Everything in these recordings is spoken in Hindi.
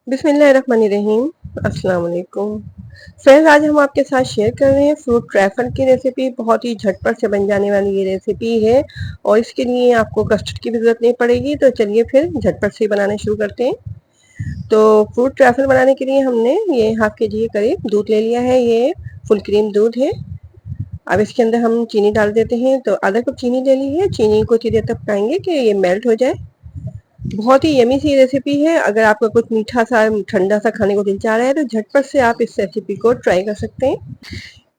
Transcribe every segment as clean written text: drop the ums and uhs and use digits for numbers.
बिस्मिल्लाहिर्रहमानिर्रहीम। अस्सलाम वालेकुम फ्रेंड्स, आज हम आपके साथ शेयर कर रहे हैं फ्रूट ट्रैफल की रेसिपी। बहुत ही झटपट से बन जाने वाली ये रेसिपी है और इसके लिए आपको कस्टर्ड की भी ज़रूरत नहीं पड़ेगी। तो चलिए फिर झटपट से बनाना शुरू करते हैं। तो फ्रूट ट्रैफल बनाने के लिए हमने ये हाफ के जी के करीब दूध ले लिया है। ये फुल क्रीम दूध है। अब इसके अंदर हम चीनी डाल देते हैं। तो आधा कप चीनी ले ली है। चीनी को इतनी देर तक पकाएंगे कि ये मेल्ट हो जाए। बहुत ही यमी सी रेसिपी है। अगर आपका कुछ मीठा सा ठंडा सा खाने को दिल चाह रहा है तो झटपट से आप इस रेसिपी को ट्राई कर सकते हैं।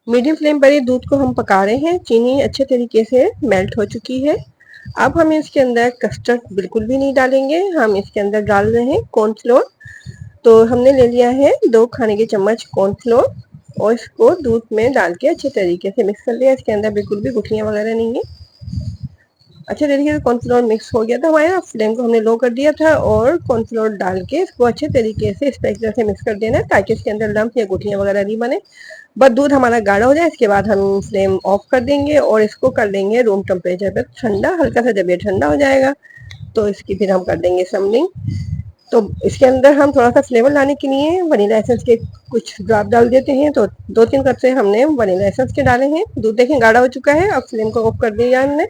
मीडियम फ्लेम पर ही दूध को हम पका रहे हैं। चीनी अच्छे तरीके से मेल्ट हो चुकी है। अब हम इसके अंदर कस्टर्ड बिल्कुल भी नहीं डालेंगे। हम इसके अंदर डाल रहे हैं कॉर्नफ्लोर। तो हमने ले लिया है 2 खाने के चम्मच कॉर्नफ्लोर और इसको दूध में डाल के अच्छे तरीके से मिक्स कर लिया। इसके अंदर बिल्कुल भी गुठलियां वगैरह नहीं है। अच्छे तरीके से कॉर्नफ्लोर मिक्स हो गया था हमारा। फ्लेम को हमने लो कर दिया था और कॉर्नफ्लोर डाल के इसको अच्छे तरीके से स्पैचुला से मिक्स कर देना है ताकि इसके अंदर लम्प या गुठलियां वगैरह नहीं बने। बस दूध हमारा गाढ़ा हो जाए, इसके बाद हम फ्लेम ऑफ कर देंगे और इसको कर लेंगे रूम टेम्परेचर पर ठंडा। हल्का सा जब ये ठंडा हो जाएगा तो इसकी फिर हम कर देंगे सम्बलिंग। तो इसके अंदर हम थोड़ा सा फ्लेवर लाने के लिए वनीला एसेंस के कुछ ड्रॉप डाल देते हैं। तो 2-3 कप से हमने वनीला एसेंस के डाले हैं। दूध देखें गाढ़ा हो चुका है। अब फ्लेम को ऑफ कर दिया हमने।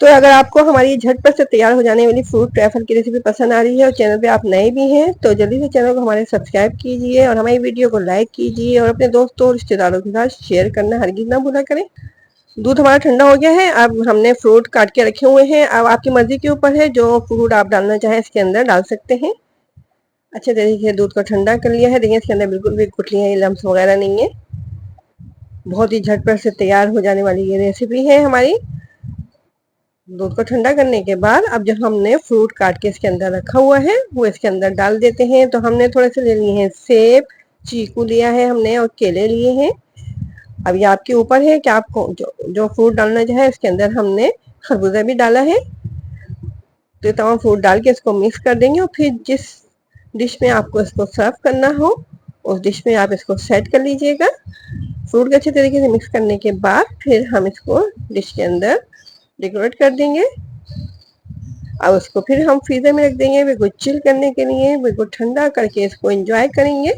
तो अगर आपको हमारी झटपट से तैयार हो जाने वाली फ्रूट ट्रैफल की रेसिपी पसंद आ रही है और चैनल पे आप नए भी हैं तो जल्दी से चैनल को हमारे सब्सक्राइब कीजिए और हमारी वीडियो को लाइक कीजिए और अपने दोस्तों और रिश्तेदारों के साथ शेयर करना हरगिज़ ना भूला करें। दूध हमारा ठंडा हो गया है। अब हमने फ्रूट काट के रखे हुए हैं। अब आपकी मर्जी के ऊपर है, जो फ्रूट आप डालना चाहें इसके अंदर डाल सकते हैं। अच्छे तरीके से दूध को ठंडा कर लिया है। देखिए इसके अंदर बिल्कुल भी गुठलियाँ या लम्स वगैरह नहीं है। बहुत ही झटपट से तैयार हो जाने वाली ये रेसिपी है हमारी। दूध को ठंडा करने के बाद अब जो हमने फ्रूट काट के इसके अंदर रखा हुआ है वो इसके अंदर डाल देते हैं। तो हमने थोड़े से ले लिए हैं सेब, चीकू लिया है हमने और केले लिए हैं। अब ये आपके ऊपर है कि आपको जो फ्रूट डालना चाहे। इसके अंदर हमने खरबूजा भी डाला है। तो ये तमाम फ्रूट डाल के इसको मिक्स कर देंगे और फिर जिस डिश में आपको इसको सर्व करना हो उस डिश में आप इसको सेट कर लीजिएगा। फ्रूट को अच्छे तरीके से मिक्स करने के बाद फिर हम इसको डिश के अंदर डेकोरेट कर देंगे। अब उसको फिर हम फ्रीजर में रख देंगे बिल्कुल चिल करने के लिए। बिल्कुल ठंडा करके इसको एंजॉय करेंगे।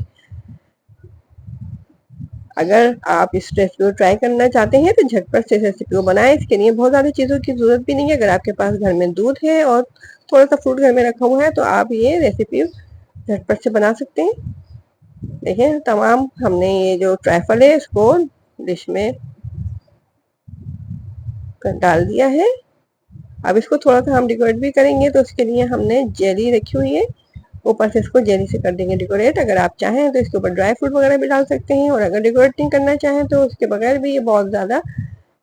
अगर आप इस रेसिपी को ट्राई करना चाहते हैं तो झटपट से रेसिपी को बनाएं। इसके लिए बहुत ज़्यादा चीज़ों की ज़रूरत भी नहीं है। अगर आपके पास घर में दूध है और थोड़ा सा फ्रूट घर में रखा हुआ है तो आप ये रेसिपी झटपट से बना सकते हैं। देखिए तमाम हमने ये जो ट्रैफल है इसको डिश में डाल दिया है। अब इसको थोड़ा सा हम डेकोरेट भी करेंगे। तो उसके लिए हमने जेली रखी हुई है, ऊपर से इसको जेली से कर देंगे डेकोरेट। अगर आप चाहें तो इसके ऊपर ड्राई फ्रूट वगैरह भी डाल सकते हैं और अगर डेकोरेट नहीं करना चाहें तो उसके बगैर भी ये बहुत ज़्यादा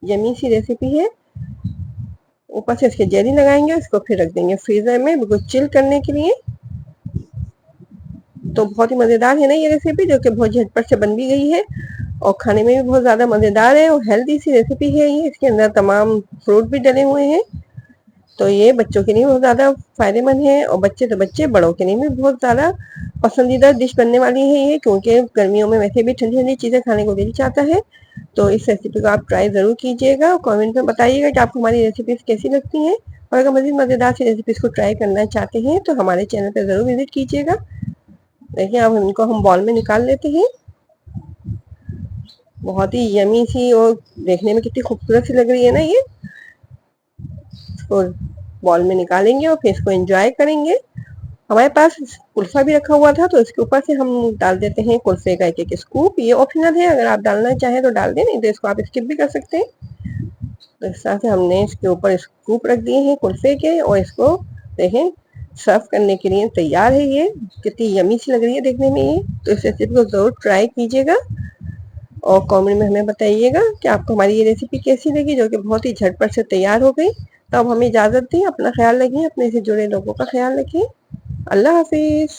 यमी सी रेसिपी है। ऊपर से इसके जेली लगाएंगे, इसको फिर रख देंगे फ्रीजर में बिल्कुल चिल करने के लिए। तो बहुत ही मज़ेदार है ना ये रेसिपी, जो कि बहुत झटपट से बन भी गई है और खाने में भी बहुत ज़्यादा मज़ेदार है और हेल्दी सी रेसिपी है ये। इसके अंदर तमाम फ्रूट भी डले हुए हैं। तो ये बच्चों के लिए बहुत ज़्यादा फ़ायदेमंद है और बच्चे तो बच्चे, बड़ों के लिए भी बहुत ज़्यादा पसंदीदा डिश बनने वाली है ये, क्योंकि गर्मियों में वैसे भी ठंडी ठंडी चीज़ें खाने को दिल चाहता है। तो इस रेसिपी को आप ट्राई ज़रूर कीजिएगा और कमेंट में बताइएगा कि आपको हमारी रेसिपीज़ कैसी लगती हैं। और अगर मज़ीद मज़ेदार सी रेसिपीज़ को ट्राई करना चाहते हैं तो हमारे चैनल पर ज़रूर विज़िट कीजिएगा। देखिए अब इनको हम बॉल में निकाल लेते हैं। बहुत ही यमी सी और देखने में कितनी खूबसूरत सी लग रही है ना ये। इसको बॉल में निकालेंगे और फिर इसको एंजॉय करेंगे। हमारे पास कुल्फा भी रखा हुआ था तो इसके ऊपर से हम डाल देते हैं कुल्फे का एक स्कूप। ये ऑप्शनल है, अगर आप डालना चाहें तो डाल दें, नहीं तो इसको आप स्किप भी कर सकते हैं। तो इस तरह से हमने इसके ऊपर स्कूप रख दिए हैं कुल्फे के और इसको देखें सर्व करने के लिए तैयार है। ये कितनी यमी सी लग रही है देखने में ये। तो इस रेसिपी को ज़रूर ट्राई कीजिएगा और कमेंट में हमें बताइएगा कि आपको हमारी ये रेसिपी कैसी लगी, जो कि बहुत ही झटपट से तैयार हो गई। तो अब हमें इजाज़त दें। अपना ख्याल रखिए, अपने से जुड़े लोगों का ख्याल रखिए। अल्लाह हाफिज़।